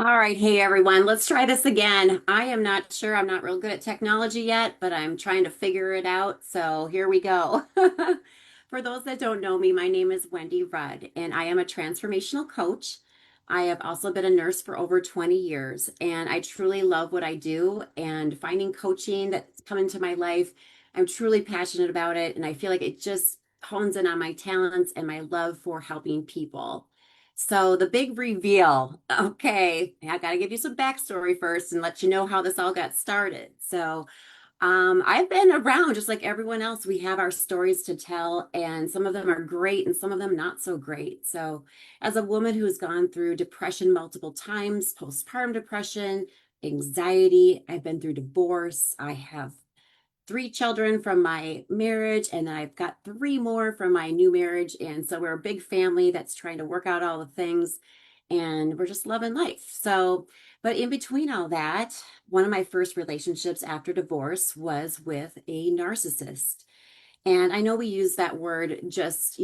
All right, hey everyone, let's try this again. I am not sure, I'm not real good at technology yet, but I'm trying to figure it out. So here we go. For those that don't know me, my name is Wendy Rudd, and I am a transformational coach. I have also been a nurse for over 20 years, and I truly love what I do. And finding coaching that's come into my life, I'm truly passionate about it, and I feel like it just hones in on my talents and my love for helping people. So the big reveal. Okay, I got to give you some backstory first and let you know how this all got started. I've been around just like everyone else. We have our stories to tell, and some of them are great and some of them not so great. So, as a woman who has gone through depression multiple times, postpartum depression, anxiety, I've been through divorce, I have three children from my marriage, and I've got three more from my new marriage. And so we're a big family that's trying to work out all the things, and we're just loving life. So, but in between all that, one of my first relationships after divorce was with a narcissist. And I know we use that word just,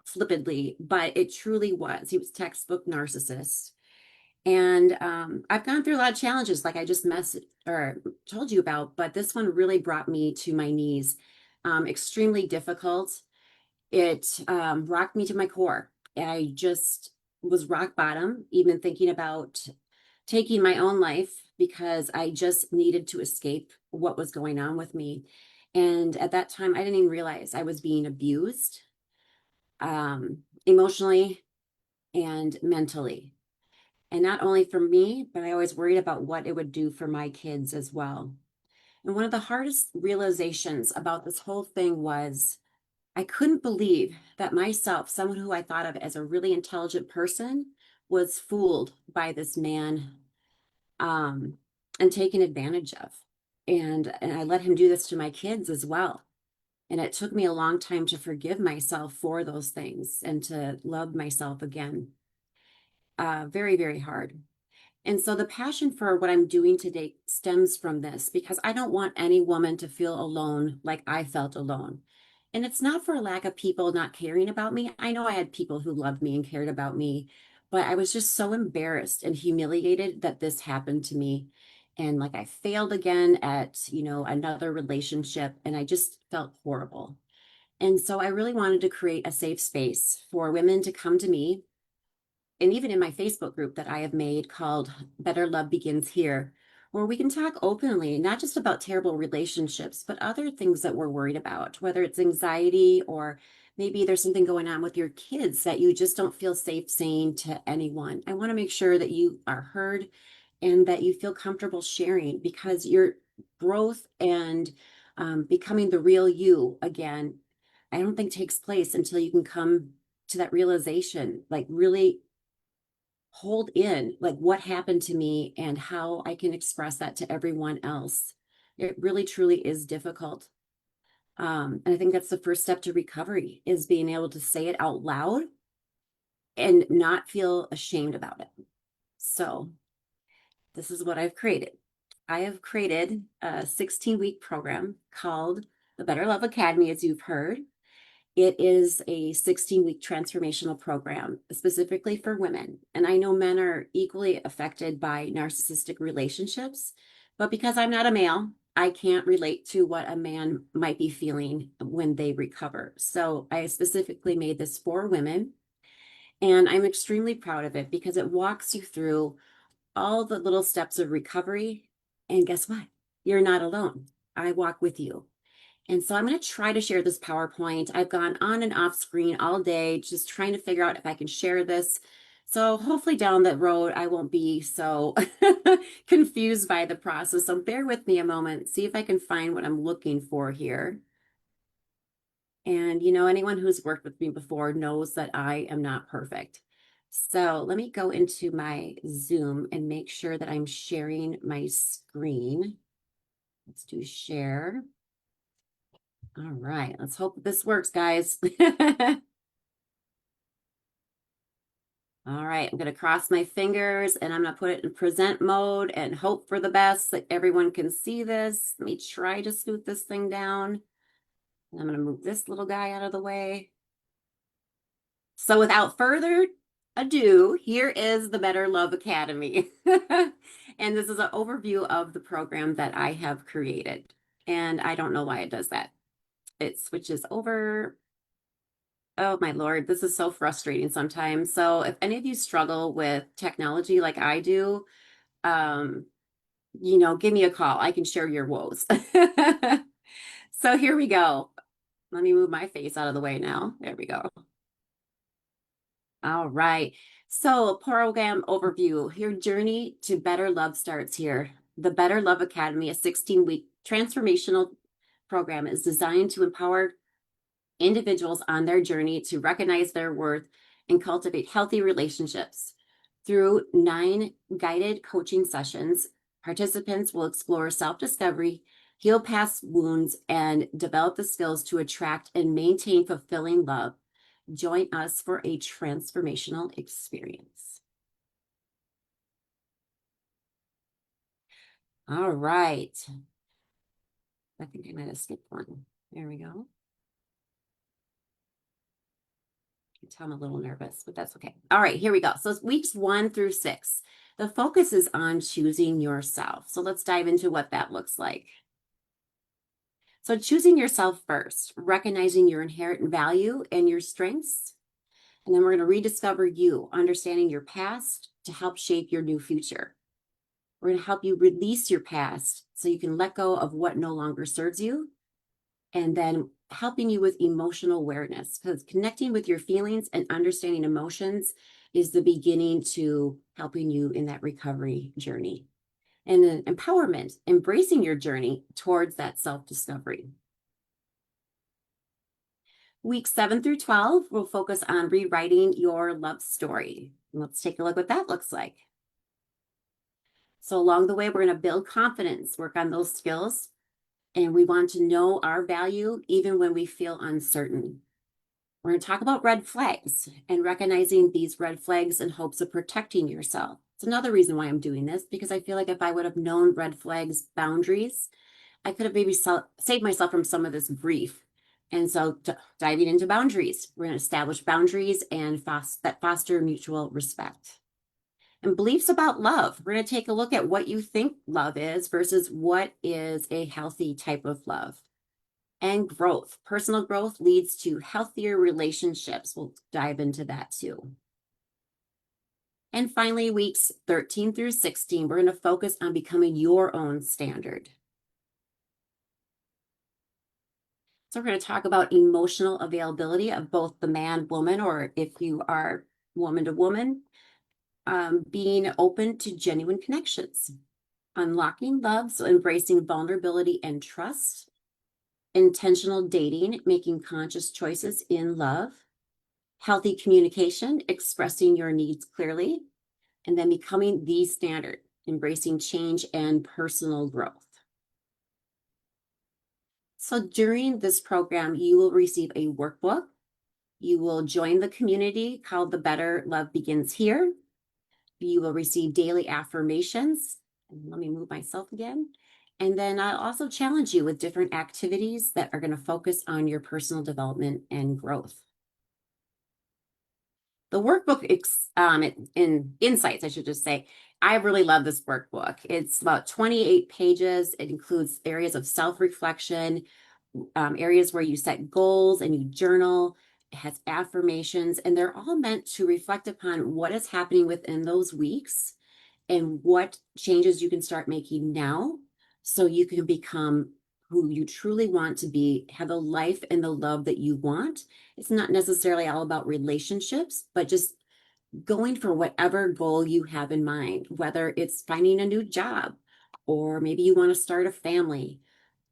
flippantly, but it truly was. He was textbook narcissist. And I've gone through a lot of challenges, like I just messaged or told you about, but this one really brought me to my knees. Extremely difficult. It rocked me to my core. I just was rock bottom, even thinking about taking my own life because I just needed to escape what was going on with me. And at that time, I didn't even realize I was being abused emotionally and mentally. And not only for me, but I always worried about what it would do for my kids as well. And one of the hardest realizations about this whole thing was I couldn't believe that myself, someone who I thought of as a really intelligent person, was fooled by this man um, and taken advantage of. And I let him do this to my kids as well. And it took me a long time to forgive myself for those things and to love myself again. Very, very hard. And so the passion for what I'm doing today stems from this because I don't want any woman to feel alone like I felt alone. And it's not for a lack of people not caring about me. I know I had people who loved me and cared about me, but I was just so embarrassed and humiliated that this happened to me. And like I failed again at, another relationship, and I just felt horrible. And so I really wanted to create a safe space for women to come to me, and even in my Facebook group that I have made called Better Love Begins Here, where we can talk openly, not just about terrible relationships, but other things that we're worried about, whether it's anxiety or maybe there's something going on with your kids that you just don't feel safe saying to anyone. I want to make sure that you are heard and that you feel comfortable sharing because your growth and becoming the real you again, I don't think takes place until you can come to that realization, like really hold in like what happened to me and how I can express that to everyone else. It really truly is difficult. And I think that's the first step to recovery is being able to say it out loud and not feel ashamed about it. So this is what I've created. I have created a 16-week program called the Better Love Academy, as you've heard. It is a 16-week transformational program specifically for women. And I know men are equally affected by narcissistic relationships, but because I'm not a male, I can't relate to what a man might be feeling when they recover. So I specifically made this for women, and I'm extremely proud of it because it walks you through all the little steps of recovery. And guess what? You're not alone. I walk with you. And so I'm going to try to share this PowerPoint. I've gone on and off screen all day, just trying to figure out if I can share this. So hopefully down the road, I won't be so confused by the process. So bear with me a moment, see if I can find what I'm looking for here. And anyone who's worked with me before knows that I am not perfect. So let me go into my Zoom and make sure that I'm sharing my screen. Let's do share. All right, let's hope this works, guys. All right, I'm going to cross my fingers and I'm going to put it in present mode and hope for the best that everyone can see this. Let me try to scoot this thing down. And I'm going to move this little guy out of the way. So without further Adieu. Here is the Better Love Academy. And this is an overview of the program that I have created. And I don't know why it does that. It switches over. Oh my Lord, this is so frustrating sometimes. So if any of you struggle with technology like I do, um, give me a call. I can share your woes. So here we go. Let me move my face out of the way now. There we go. All right. So, program overview. Your journey to better love starts here. The Better Love Academy, a 16-week transformational program, is designed to empower individuals on their journey to recognize their worth and cultivate healthy relationships. Through 9 guided coaching sessions, participants will explore self discovery, heal past wounds, and develop the skills to attract and maintain fulfilling love. Join us for a transformational experience. All right. I think I might have skipped one. There we go. I can tell I'm a little nervous, but that's okay. All right, here we go. So it's weeks 1 through 6. The focus is on choosing yourself. So let's dive into what that looks like. So choosing yourself first, recognizing your inherent value and your strengths. And then we're going to rediscover you, understanding your past to help shape your new future. We're going to help you release your past so you can let go of what no longer serves you. And then helping you with emotional awareness, because connecting with your feelings and understanding emotions is the beginning to helping you in that recovery journey. And then empowerment, embracing your journey towards that self-discovery. Weeks 7 through 12 will focus on rewriting your love story. Let's take a look what that looks like. So along the way, we're going to build confidence, work on those skills, and we want to know our value even when we feel uncertain. We're going to talk about red flags and recognizing these red flags in hopes of protecting yourself. It's another reason why I'm doing this, because I feel like if I would have known red flags, boundaries, I could have maybe saved myself from some of this grief. And so diving into boundaries, we're going to establish boundaries and that foster mutual respect. And beliefs about love. We're going to take a look at what you think love is versus what is a healthy type of love. And growth. Personal growth leads to healthier relationships. We'll dive into that too. And finally, weeks 13 through 16, we're going to focus on becoming your own standard. So we're going to talk about emotional availability of both the man, woman, or if you are woman to woman, being open to genuine connections, unlocking love, so embracing vulnerability and trust, intentional dating, making conscious choices in love, healthy communication, expressing your needs clearly, and then becoming the standard, embracing change and personal growth. So during this program, you will receive a workbook. You will join the community called The Better Love Begins Here. You will receive daily affirmations. And let me move myself again. And then I'll also challenge you with different activities that are going to focus on your personal development and growth. The workbook in Insights, I should just say, I really love this workbook. It's about 28 pages. It includes areas of self-reflection, areas where you set goals and you journal. It has affirmations, and they're all meant to reflect upon what is happening within those weeks and what changes you can start making now so you can become who you truly want to be, have the life and the love that you want. It's not necessarily all about relationships, but just going for whatever goal you have in mind, whether it's finding a new job or maybe you want to start a family,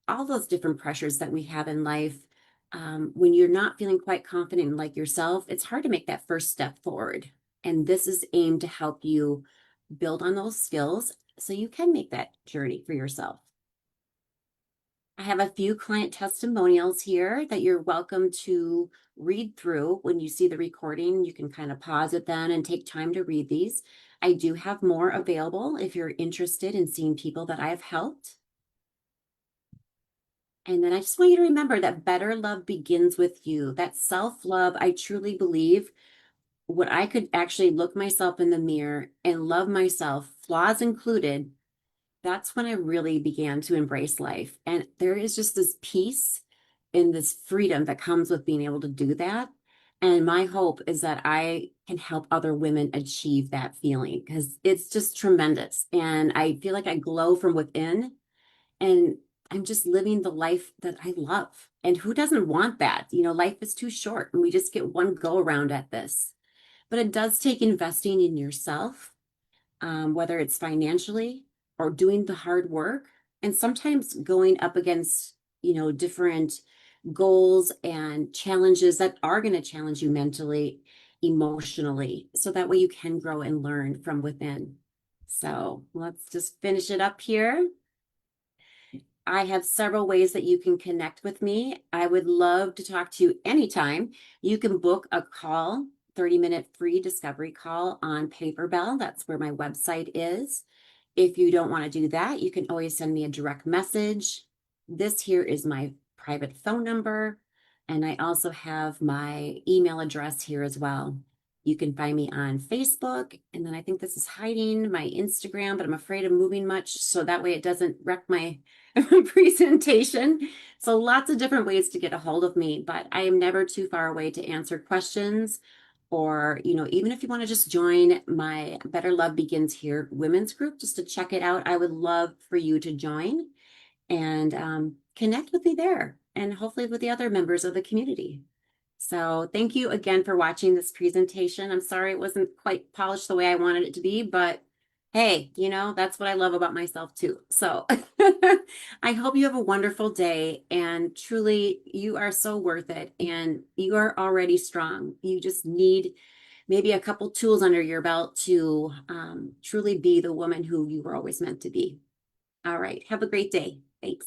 all those different pressures that we have in life. When you're not feeling quite confident like yourself, it's hard to make that first step forward. And this is aimed to help you build on those skills so you can make that journey for yourself. I have a few client testimonials here that you're welcome to read through. When you see the recording, you can kind of pause it then and take time to read these. I do have more available if you're interested in seeing people that I have helped. And then I just want you to remember that better love begins with you. That self-love, I truly believe, when I could actually look myself in the mirror and love myself, flaws included, that's when I really began to embrace life. And there is just this peace and this freedom that comes with being able to do that. And my hope is that I can help other women achieve that feeling because it's just tremendous. And I feel like I glow from within and I'm just living the life that I love. And who doesn't want that? You know, life is too short and we just get one go around at this. But it does take investing in yourself, whether it's financially or doing the hard work, and sometimes going up against, different goals and challenges that are going to challenge you mentally, emotionally, so that way you can grow and learn from within. So let's just finish it up here. I have several ways that you can connect with me. I would love to talk to you anytime. You can book a call, 30-minute free discovery call on Paperbell. That's where my website is. If you don't want to do that, you can always send me a direct message. This here is my private phone number, and I also have my email address here as well. You can find me on Facebook, and then I think this is hiding my Instagram, but I'm afraid of moving much, so that way it doesn't wreck my presentation. So lots of different ways to get a hold of me, but I am never too far away to answer questions. Or, even if you want to just join my Better Love Begins Here women's group, just to check it out, I would love for you to join and connect with me there and hopefully with the other members of the community. So thank you again for watching this presentation. I'm sorry it wasn't quite polished the way I wanted it to be, but hey, that's what I love about myself too. So I hope you have a wonderful day, and truly you are so worth it and you are already strong. You just need maybe a couple tools under your belt to truly be the woman who you were always meant to be. All right. Have a great day. Thanks.